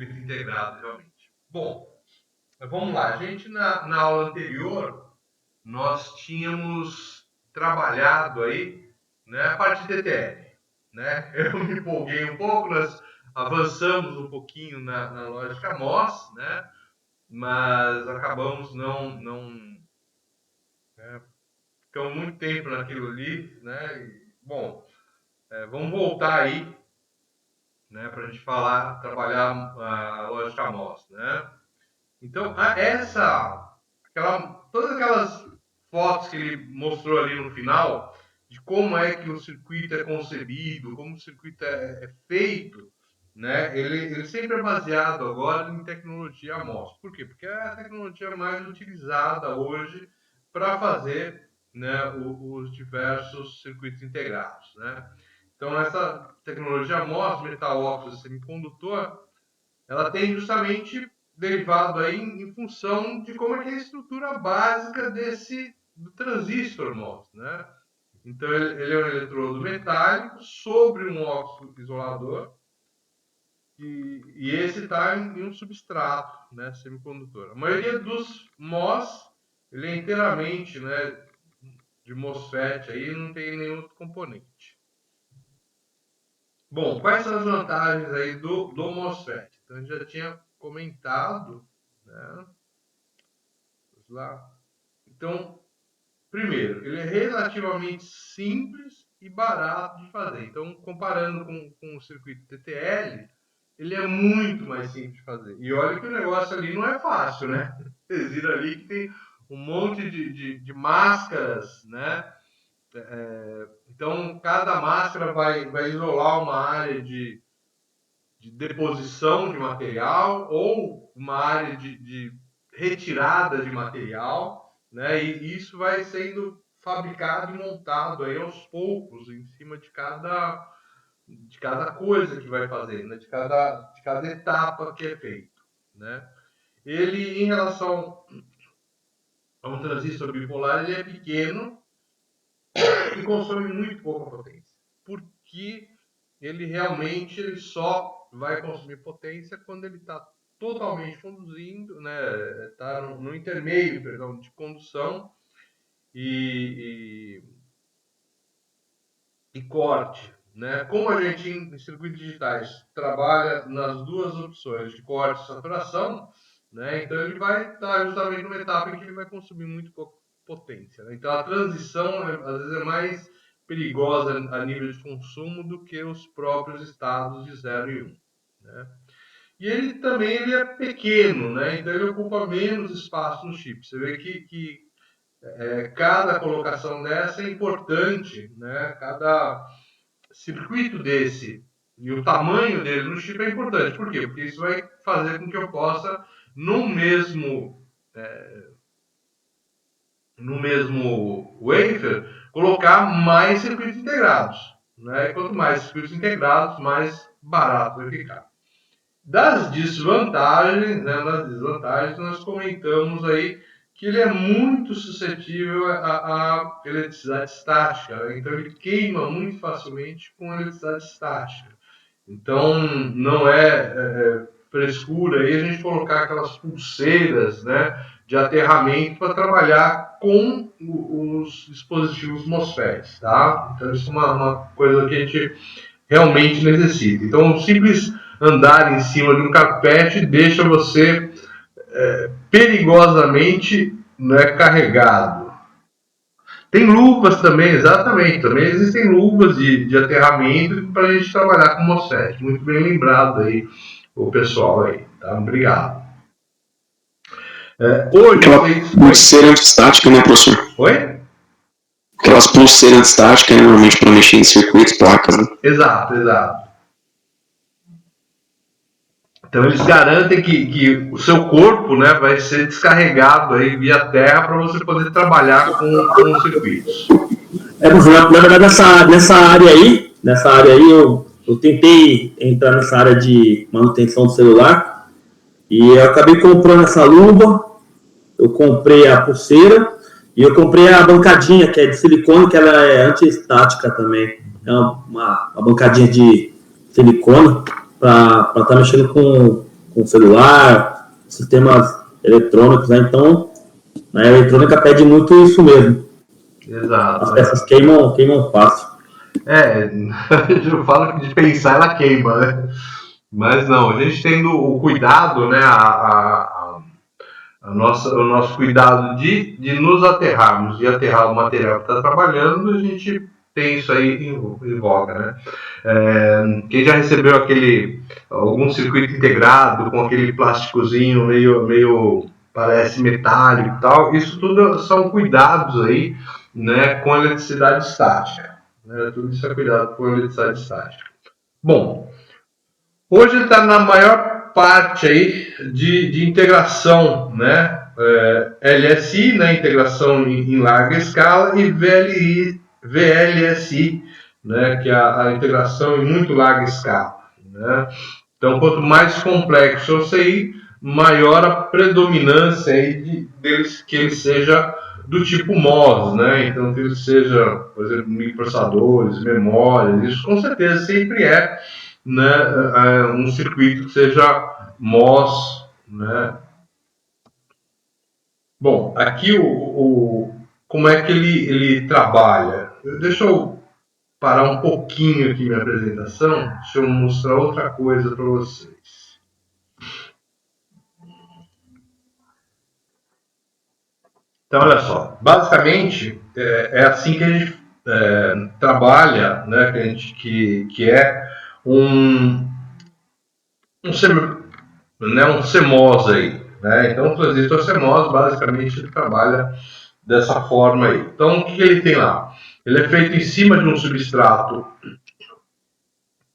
circuito integrado, realmente. Bom, vamos lá. A gente, na aula anterior, nós tínhamos trabalhado aí, né, a parte de TTL. Né? Eu me empolguei um pouco, nós avançamos um pouquinho na lógica MOS, né? Mas acabamos né? Ficamos muito tempo naquilo ali, né? E, bom, vamos voltar aí, né, para a gente trabalhar a lógica MOS, né? Então, todas aquelas fotos que ele mostrou ali no final, de como é que o circuito é concebido, como o circuito é feito, né? Ele sempre é baseado agora em tecnologia MOS. Por quê? Porque é a tecnologia mais utilizada hoje para fazer, né, os diversos circuitos integrados, né? Então, essa tecnologia MOS, metal óxido semicondutor, ela tem justamente derivado aí em função de como é que é a estrutura básica do transistor MOS, né? Então, ele é um eletrodo metálico sobre um óxido isolador e esse está em um substrato, né, semicondutor. A maioria dos MOS, ele é inteiramente, né, de MOSFET, aí não tem nenhum outro componente. Bom, quais são as vantagens aí do MOSFET? Então, a gente já tinha comentado, né? Vamos lá. Então, primeiro, ele é relativamente simples e barato de fazer. Então, comparando com o circuito TTL, ele é muito mais simples de fazer. E olha que o negócio ali não é fácil, né? Vocês viram ali que tem um monte de máscaras, né? Então, cada máscara vai isolar uma área de deposição de material ou uma área de retirada de material, né? E isso vai sendo fabricado e montado aí aos poucos em cima de cada coisa que vai fazendo, né? de cada etapa que é feito, né? Ele, em relação a um transistor bipolar, ele é pequeno e consome muito pouca potência, porque ele só vai consumir potência quando ele está totalmente conduzindo, né? Está no intermeio, perdão, de condução e corte, né? Como a gente em circuitos digitais trabalha nas duas opções de corte e saturação, né? Então ele vai estar justamente numa etapa em que ele vai consumir muito pouca potência, né? Então a transição às vezes é mais perigosa a nível de consumo do que os próprios estados de 0 e 1, né? E ele é pequeno, né? Então ele ocupa menos espaço no chip. Você vê que cada colocação dessa é importante, né? Cada circuito desse e o tamanho dele no chip é importante. Por quê? Porque isso vai fazer com que eu possa, no mesmo wafer, colocar mais circuitos integrados, né? E quanto mais circuitos integrados, mais barato vai ficar. Das desvantagens, né, das desvantagens, nós comentamos aí que ele é muito suscetível à eletricidade estática, né? Então ele queima muito facilmente com eletricidade estática. Então não é frescura aí a gente colocar aquelas pulseiras, né, de aterramento para trabalhar com os dispositivos MOSFET, tá? Então isso é uma coisa que a gente realmente necessita. Então, o simples andar em cima de um carpete deixa você perigosamente, né, carregado. Tem luvas também, exatamente. Também existem luvas de aterramento para a gente trabalhar com MOSFET. Muito bem lembrado aí, o pessoal aí. Tá? Obrigado. Hoje, aquela pulseira antistática, né, professor? Oi? Aquelas pulseiras antistáticas, né, normalmente para mexer em circuitos, placas, né? Exato. Então eles garantem que o seu corpo, né, vai ser descarregado aí via terra para você poder trabalhar com os circuitos. Na verdade, nessa área aí eu tentei entrar nessa área de manutenção do celular e eu acabei comprando essa luva, eu comprei a pulseira e eu comprei a bancadinha, que é de silicone, que ela é anti-estática também. É uma bancadinha de silicone para estar mexendo com com celular, sistemas eletrônicos, né? Então, a eletrônica pede muito isso mesmo. Exato. As peças queimam fácil. Eu falo que de pensar ela queima, né? Mas não, a gente tendo o cuidado, né? O nosso cuidado de nos aterrarmos, de aterrar o material que está trabalhando, a gente tem isso aí em voga, né? Quem já recebeu algum circuito integrado com aquele plásticozinho meio parece metálico e tal, isso tudo são cuidados aí, né, com eletricidade estática, né? Tudo isso é cuidado com eletricidade estática. Bom, hoje ele está na maior parte aí de integração, né? LSI, né? Integração em larga escala, e VLSI, né? Que é a integração em muito larga escala, né? Então, quanto mais complexo o CI, maior a predominância aí que ele seja do tipo MOS, né? Então, que ele seja, por exemplo, microprocessadores, memórias, isso com certeza sempre é, né, um circuito que seja MOS, né? Bom, aqui como é que ele trabalha? Deixa eu parar um pouquinho aqui minha apresentação, deixa eu mostrar outra coisa para vocês. Então, olha só, basicamente é assim que a gente trabalha, né, que é um CMOS aí, né? Então, o transistor CMOS, basicamente, ele trabalha dessa forma aí. Então, o que ele tem lá? Ele é feito em cima de um substrato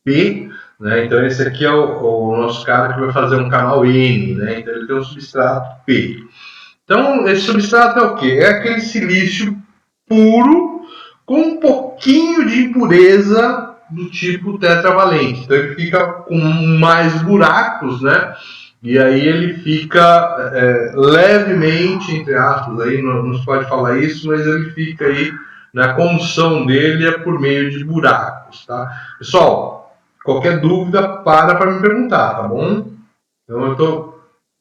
P, né? Então, esse aqui é o nosso cara que vai fazer um canal N, né? Então, ele tem um substrato P. Então, esse substrato é o quê? É aquele silício puro com um pouquinho de impureza do tipo tetravalente. Então, ele fica com mais buracos, né? E aí ele fica levemente, entre aspas, aí não se pode falar isso, mas ele fica aí, né, a condução dele é por meio de buracos, tá? Pessoal, qualquer dúvida, para me perguntar, tá bom? Então eu tô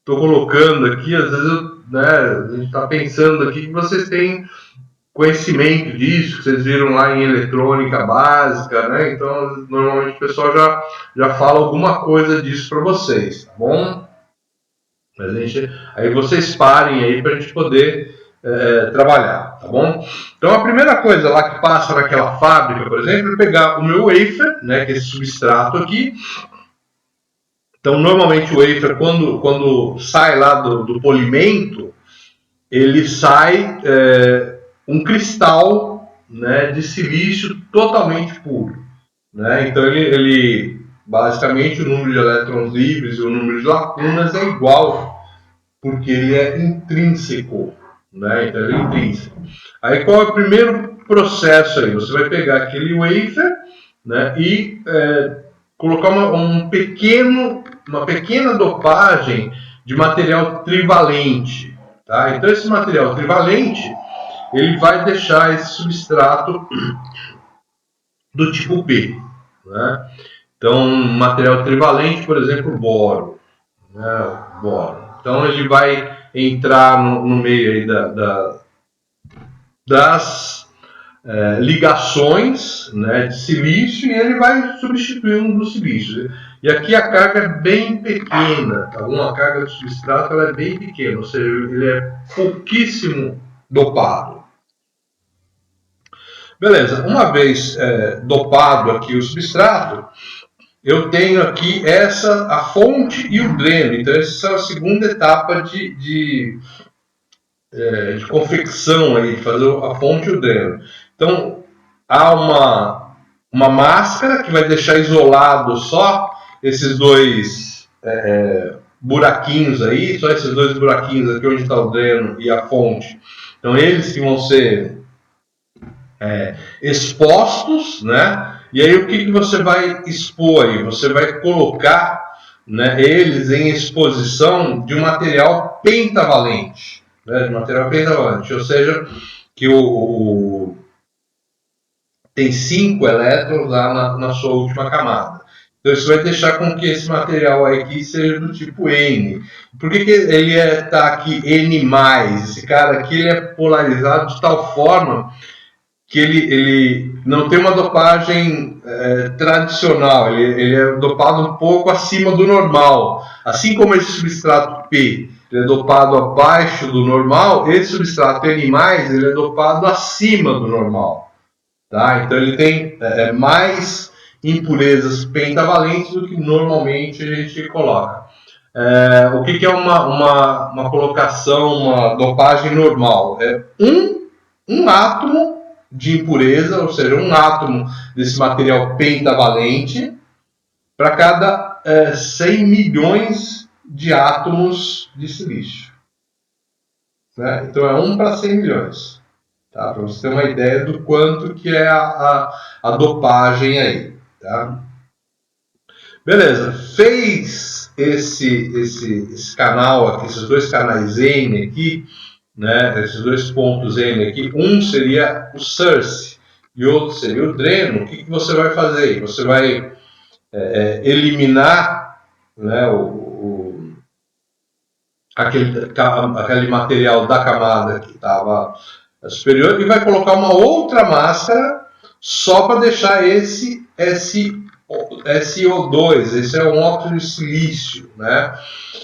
colocando aqui, às vezes, né, a gente está pensando aqui que vocês têm conhecimento disso, que vocês viram lá em eletrônica básica, né? Então, normalmente o pessoal já fala alguma coisa disso para vocês, tá bom? Mas aí vocês parem aí para a gente poder trabalhar, tá bom? Então, a primeira coisa lá que passa naquela fábrica, por exemplo, é pegar o meu wafer, né, que é esse substrato aqui. Então, normalmente o wafer, quando sai lá do polimento, ele sai um cristal, né, de silício totalmente puro, né? Então, basicamente o número de elétrons livres e o número de lacunas é igual, porque ele é intrínseco, né? Então, ele é intrínseco. Aí, qual é o primeiro processo aí? Você vai pegar aquele wafer, né, e colocar uma pequena dopagem de material trivalente, tá? Então, esse material trivalente, ele vai deixar esse substrato do tipo P, né? Então, material trivalente, por exemplo, boro, né? Boro. Então, ele vai entrar no meio aí das ligações, né, de silício, e ele vai substituindo do silício. E aqui a carga é bem pequena, tá bom? A carga do substrato ela é bem pequena, ou seja, ele é pouquíssimo dopado. Beleza, uma vez dopado aqui o substrato, eu tenho aqui a fonte e o dreno. Então, essa é a segunda etapa de confecção, aí, de fazer a fonte e o dreno. Então, há uma máscara que vai deixar isolado só esses dois buraquinhos aí, só esses dois buraquinhos aqui onde está o dreno e a fonte. Então, eles que vão ser expostos, né? E aí o que você vai expor aí? Você vai colocar, né, eles em exposição de um material pentavalente, né? De material pentavalente, ou seja, que tem 5 elétrons lá na sua última camada. Então isso vai deixar com que esse material aqui seja do tipo N. Por que ele está aqui N+? Esse cara aqui ele é polarizado de tal forma que ele não tem uma dopagem tradicional, ele é dopado um pouco acima do normal. Assim como esse substrato P ele é dopado abaixo do normal, esse substrato N+, ele é dopado acima do normal. Tá? Então ele tem mais impurezas pentavalentes do que normalmente a gente coloca. O que é uma colocação, uma dopagem normal? É um átomo de impureza, ou seja, um átomo desse material pentavalente para cada 100 milhões de átomos de silício. Né? Então é 1 para 100 milhões. Tá? Para você ter uma ideia do quanto que é a dopagem aí. Tá? Beleza, fez esse canal aqui, esses dois canais N aqui, né, esses dois pontos N aqui, um seria o source e outro seria o dreno. O que você vai fazer? Você vai eliminar, né, aquele material da camada que estava superior e vai colocar uma outra máscara só para deixar esse SO2, esse é um óxido de silício, né?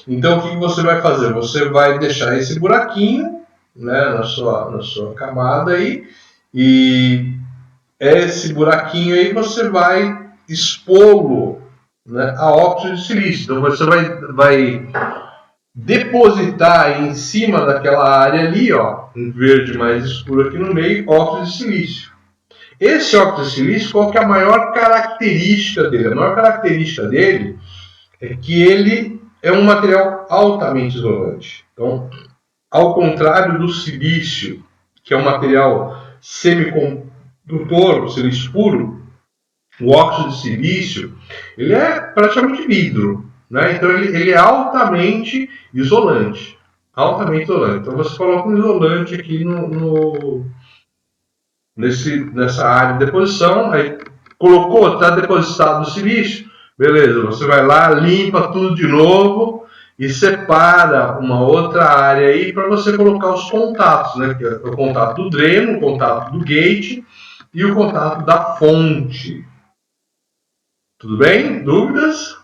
Então o que você vai fazer? Você vai deixar esse buraquinho, né, na sua camada aí, e esse buraquinho aí você vai expô-lo, né, a óxido de silício. Então você vai depositar em cima daquela área ali, ó, um verde mais escuro aqui no meio, óxido de silício. Esse óxido de silício, qual que é a maior característica dele? A maior característica dele é que ele é um material altamente isolante. Então, ao contrário do silício, que é um material semicondutor, o silício puro, o óxido de silício, ele é praticamente vidro, né? Então ele é altamente isolante. Altamente isolante. Então você coloca um isolante aqui nessa área de deposição, aí colocou, está depositado o silício, beleza, você vai lá, limpa tudo de novo e separa uma outra área aí para você colocar os contatos, né? Que é o contato do dreno, o contato do gate e o contato da fonte. Tudo bem? Dúvidas?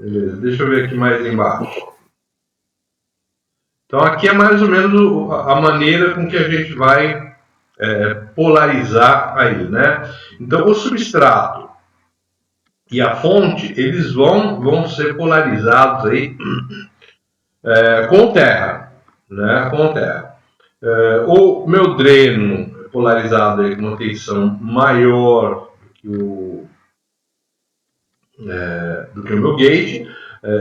Beleza, deixa eu ver aqui mais embaixo. Então aqui é mais ou menos a maneira com que a gente vai polarizar aí, né? Então o substrato e a fonte, eles vão ser polarizados aí com terra, né? Com terra. O meu dreno é polarizado aí com uma tensão maior do que o meu gate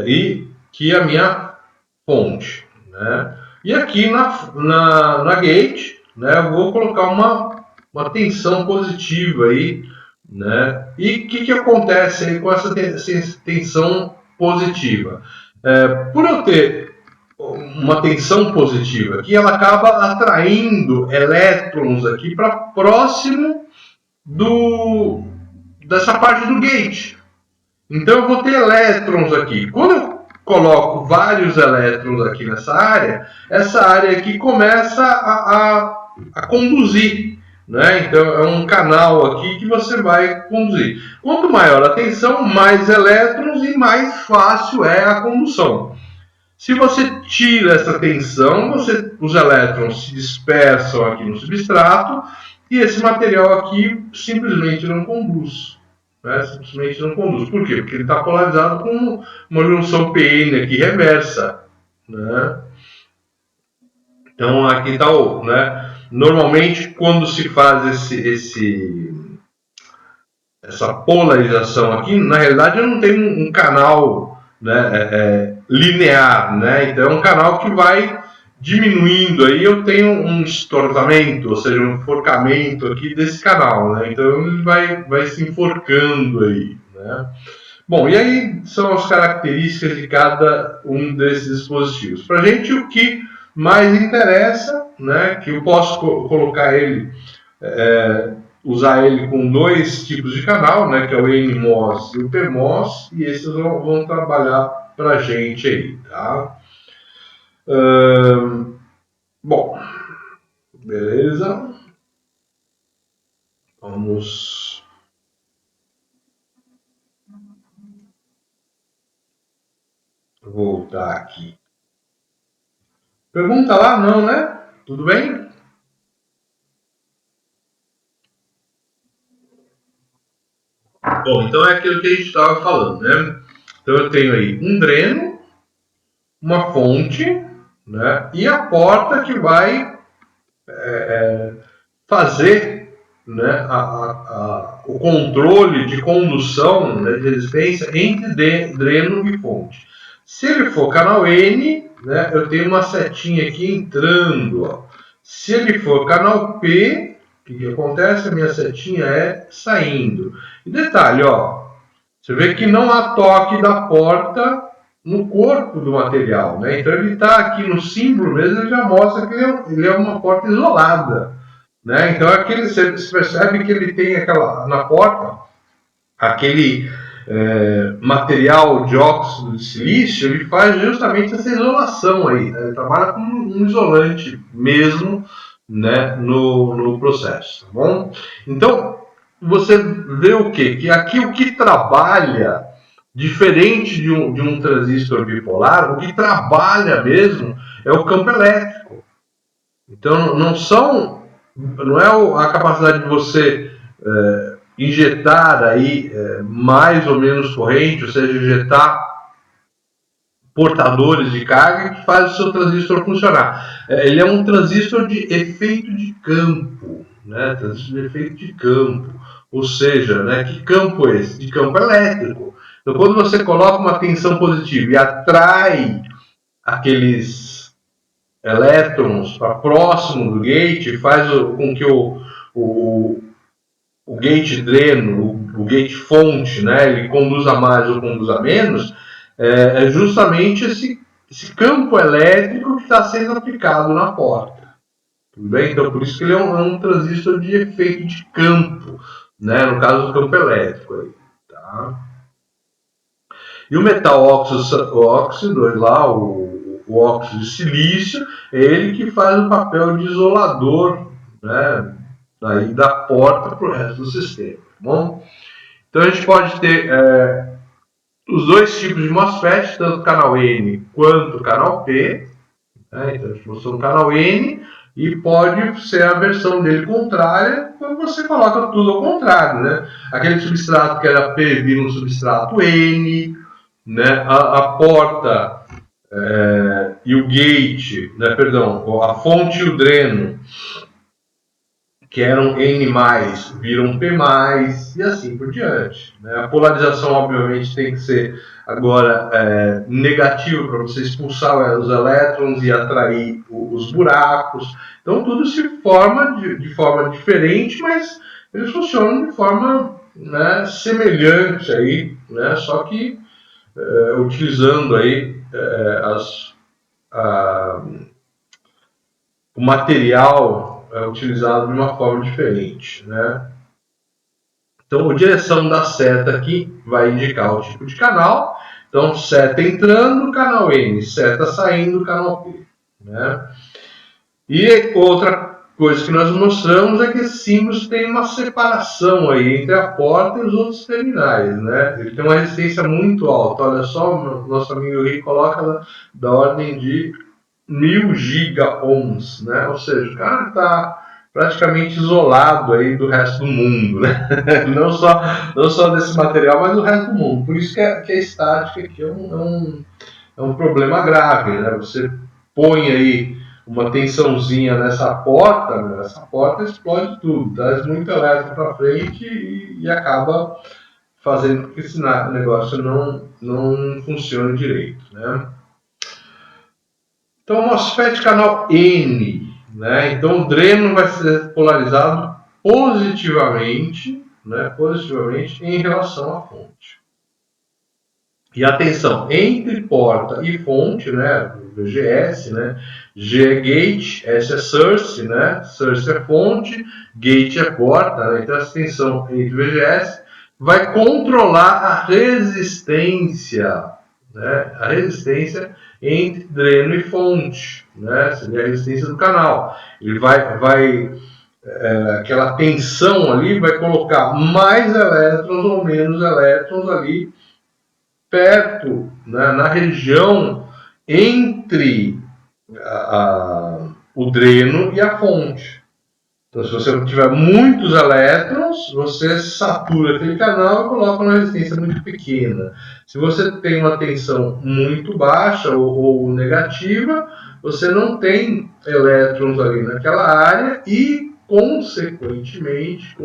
e que a minha fonte, né? E aqui na gate, né, eu vou colocar uma tensão positiva aí, né? E o que acontece aí com essa tensão positiva? Por eu ter uma tensão positiva aqui, ela acaba atraindo elétrons aqui para próximo dessa parte do gate. Então eu vou ter elétrons aqui. Quando eu coloco vários elétrons aqui nessa área, essa área aqui começa a conduzir. Né? Então é um canal aqui que você vai conduzir. Quanto maior a tensão, mais elétrons e mais fácil é a condução. Se você tira essa tensão, os elétrons se dispersam aqui no substrato e esse material aqui simplesmente não conduz. Né? Simplesmente não conduz. Por quê? Porque ele está polarizado com uma junção PN aqui reversa. Né? Então aqui está o... Né? Normalmente quando se faz essa polarização aqui, na realidade eu não tenho um canal, né, linear, né? Então é um canal que vai diminuindo, aí eu tenho um estortamento, ou seja, um enforcamento aqui desse canal, né? Então ele vai se enforcando aí, né? Bom, e aí são as características de cada um desses dispositivos. Para a gente, o que mais interessa, né, que eu posso colocar ele, usar ele com dois tipos de canal, né, que é o NMOS e o PMOS, e esses vão trabalhar para a gente aí, tá? Bom, beleza. Vamos voltar aqui. Pergunta lá? Não, né? Tudo bem? Bom, então é aquilo que a gente estava falando, né? Então eu tenho aí um dreno, uma fonte, né? E a porta que vai fazer, né, o controle de condução, né, de resistência entre dreno e fonte. Se ele for canal N, né, eu tenho uma setinha aqui entrando. Ó. Se ele for canal P, o que acontece? A minha setinha é saindo. E detalhe, ó, você vê que não há toque da porta no corpo do material, né? Então ele está aqui no símbolo mesmo, ele já mostra que ele é uma porta isolada, né? Então aquele, você percebe que ele tem aquela na porta aquele material de óxido de silício, ele faz justamente essa isolação aí, né? Ele trabalha como um isolante mesmo, né, no processo, tá bom? Então você vê o quê? Que aqui o que trabalha, diferente de um transistor bipolar, o que trabalha mesmo é o campo elétrico. Então não é a capacidade de você injetar aí mais ou menos corrente, ou seja, injetar portadores de carga que faz o seu transistor funcionar. Ele é um transistor de efeito de campo, né? Transistor de efeito de campo. Ou seja, né, que campo é esse? De campo elétrico. Então, quando você coloca uma tensão positiva e atrai aqueles elétrons para próximo do gate, faz com que o gate dreno, o gate fonte, né, ele conduza mais ou conduza menos, é justamente esse campo elétrico que está sendo aplicado na porta. Tudo bem? Então, por isso que ele é um transistor de efeito de campo, né, no caso do campo elétrico. Aí, tá? E o metal óxido lá, o óxido de silício, é ele que faz o papel de isolador, né, daí da porta para o resto do sistema. Tá bom? Então a gente pode ter os dois tipos de MOSFET, tanto canal N quanto canal P. Né? Então a gente mostrou no canal N e pode ser a versão dele contrária quando você coloca tudo ao contrário. Né? Aquele substrato que era P vira um substrato N, né? a porta e o gate, né? Perdão, a fonte e o dreno, que eram N+, viram P+, e assim por diante. Né? A polarização, obviamente, tem que ser agora negativa para você expulsar os elétrons e atrair os buracos. Então, tudo se forma de forma diferente, mas eles funcionam de forma, né, semelhante, aí, né? Só que utilizando aí o material utilizado de uma forma diferente, né? Então, a direção da seta aqui vai indicar o tipo de canal. Então, seta entrando, canal N, seta saindo, canal P, né? E outra coisa que nós mostramos é que esses símbolos têm uma separação aí entre a porta e os outros terminais, né? Ele tem uma resistência muito alta. Olha só, o nosso amigo Rick coloca da ordem de 1000 giga-ohms, né? Ou seja, o cara está praticamente isolado aí do resto do mundo, né? Não só desse material, mas do resto do mundo. Por isso que a estática aqui é um problema grave, né? Você põe aí uma tensãozinha nessa porta, né? Essa porta explode tudo, traz muito elétron para frente e acaba fazendo com que esse negócio não funcione direito, né? Então, o MOSFET canal N, né? Então, o dreno vai ser polarizado positivamente, né? Positivamente em relação à fonte. E a tensão entre porta e fonte, né, VGS, né, G é gate, S é source, né, source é fonte, gate é porta, né, então essa tensão entre VGS vai controlar a resistência, né, a resistência entre dreno e fonte, né, seria a resistência do canal. Ele aquela tensão ali vai colocar mais elétrons ou menos elétrons ali perto, né, na região entre o dreno e a fonte. Então, se você tiver muitos elétrons, você satura aquele canal e coloca uma resistência muito pequena. Se você tem uma tensão muito baixa ou negativa, você não tem elétrons ali naquela área e, consequentemente,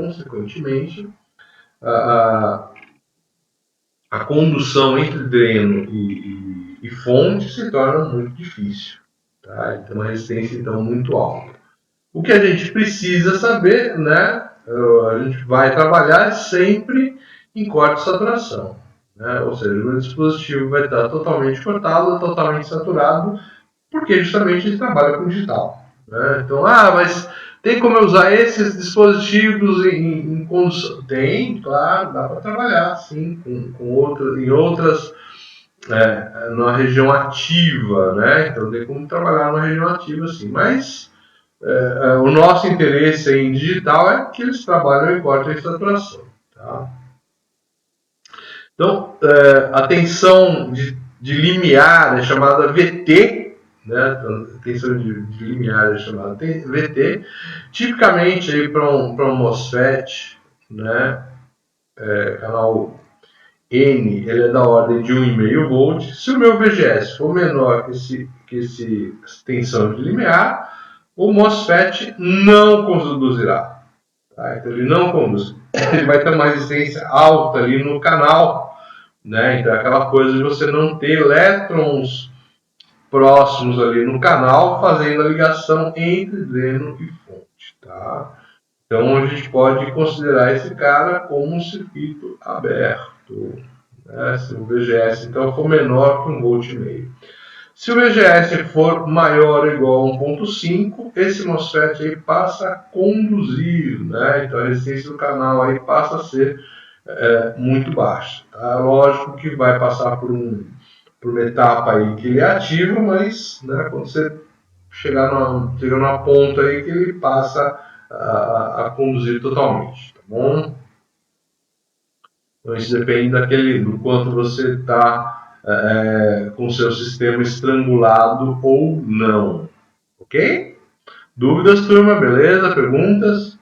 a condução entre dreno e fonte se torna muito difícil. Tá? Então, uma resistência então, muito alta. O que a gente precisa saber, né? A gente vai trabalhar sempre em corte de saturação. Né? Ou seja, o dispositivo vai estar totalmente cortado, totalmente saturado, porque justamente ele trabalha com digital. Né? Então, mas tem como eu usar esses dispositivos em condução? Tem, claro, dá para trabalhar sim, em outras, na região ativa, né? Então tem como trabalhar na região ativa sim, mas o nosso interesse em digital é que eles trabalham em corte de saturação. Tá? Então, a tensão de limiar é chamada VT, né? A tensão de limiar é chamada VT. Tipicamente, para um MOSFET, né? Canal N, ele é da ordem de 1,5 volt. Se o meu VGS for menor que essa tensão de limiar, o MOSFET não conduzirá. Tá? Então ele não conduz. Ele vai ter uma resistência alta ali no canal. Né? Então é aquela coisa de você não ter elétrons próximos ali no canal fazendo a ligação entre dreno e fonte. Tá? Então a gente pode considerar esse cara como um circuito aberto. Né? Se o VGS então for menor que 1,5 volt. Se o VGS for maior ou igual a 1.5, esse MOSFET aí passa a conduzir, né? Então a resistência do canal aí passa a ser muito baixa. Tá? Lógico que vai passar por uma etapa aí que ele é ativo, mas né, quando você chegar numa ponta aí que ele passa a conduzir totalmente, tá bom? Então isso depende do quanto você está com o seu sistema estrangulado ou não. Ok? Dúvidas, turma? Beleza? Perguntas?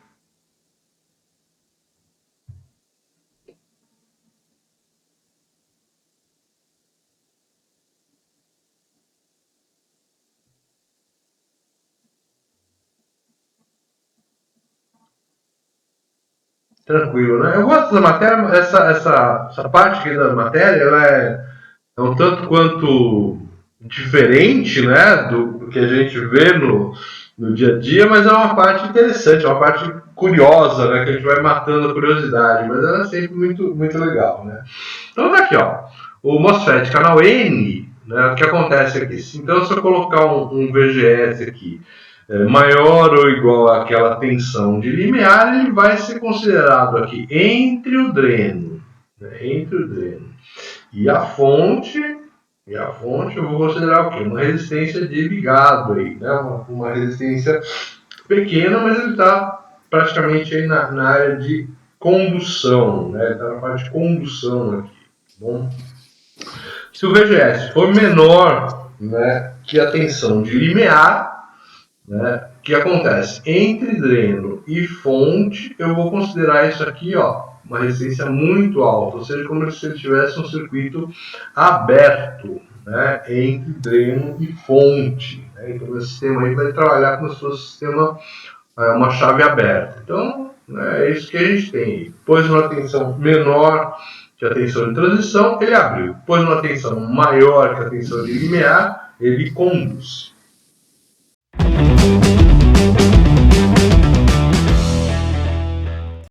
Tranquilo, né? Eu gosto da matéria, essa parte aqui da matéria, ela é um tanto quanto diferente, né, do que a gente vê no dia a dia, mas é uma parte interessante, é uma parte curiosa, né, que a gente vai matando a curiosidade, mas ela é sempre muito, muito legal, né. Então tá aqui, ó, o MOSFET canal N, né, o que acontece aqui? Então se eu colocar um VGS aqui, maior ou igual àquela tensão de limiar, ele vai ser considerado aqui entre o dreno, né, e a fonte eu vou considerar o quê? Uma resistência de ligado aí, né? Uma resistência pequena, mas ele está praticamente aí na área de condução, né? Está na parte de condução aqui. Bom, se o VGS for menor, né, que a tensão de limiar, né, o que acontece? Entre dreno e fonte, eu vou considerar isso aqui, ó, uma resistência muito alta, ou seja, como se ele tivesse um circuito aberto, né, entre dreno e fonte. Né? Então, esse sistema aí vai trabalhar como se fosse um sistema, uma chave aberta. Então, é isso que a gente tem. Pôs uma tensão menor que a tensão de transição, ele abriu. Pôs uma tensão maior que a tensão de limiar, ele conduz.